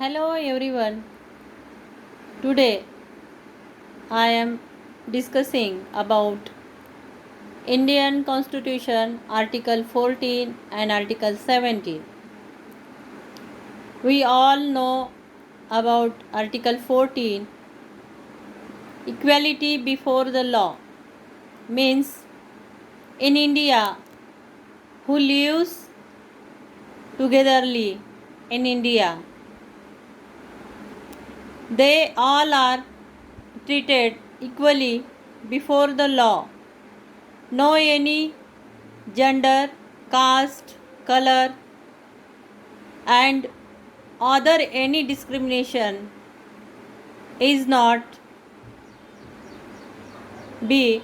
Hello everyone. Today I am discussing about Indian Constitution Article 14 and Article 17. We all know about Article 14. Equality before the law means in India who lives togetherly in India, they all are treated equally before the law. No any gender, caste, color, and other any discrimination is not be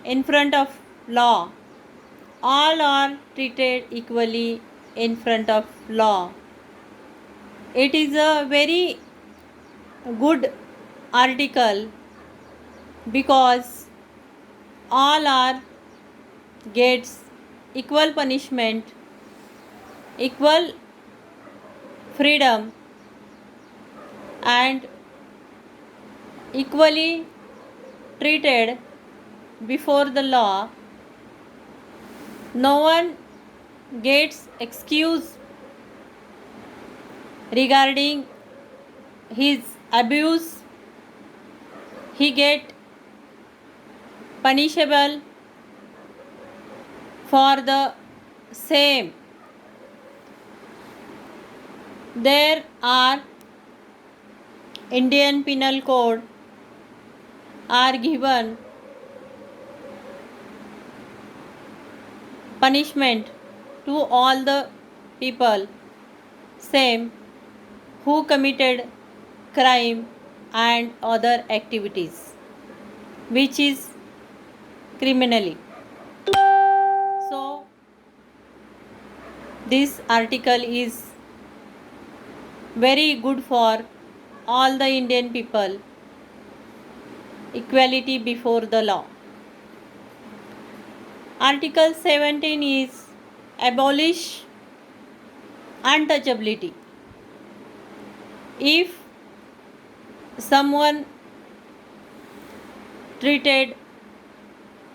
in front of law. All are treated equally in front of law. It is a very good article because all are gets equal punishment, equal freedom, and equally treated before the law. No one gets excuse regarding his abuse. He get punishable for the same. There are Indian Penal Code are given punishment to all the people same who committed crime and other activities which is criminally. So this article is very good for all the Indian people, equality before the law. Article 17 is abolish untouchability. If someone treated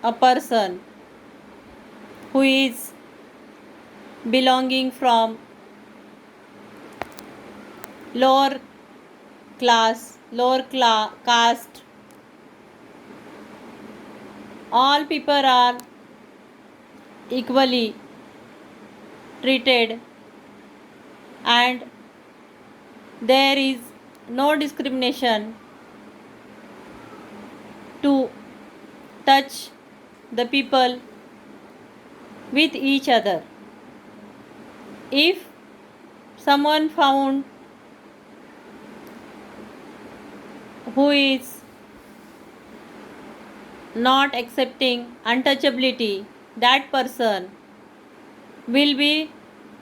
a person who is belonging from lower caste, all people are equally treated and there is no discrimination to touch the people with each other. If someone found who is not accepting untouchability, that person will be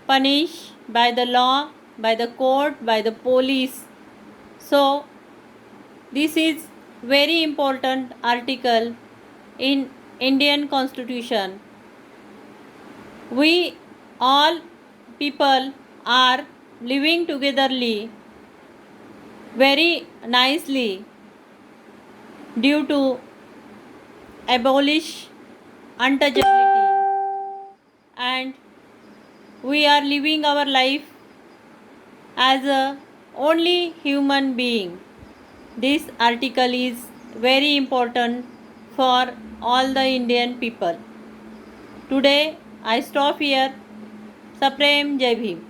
punished by the law, by the court, by the police. So this is very important article in Indian Constitution. We all people are living togetherly very nicely due to abolish untouchability, and we are living our life as a only human being. This article is very important for all the Indian people. Today I stop here. Supreme Jai Bhim.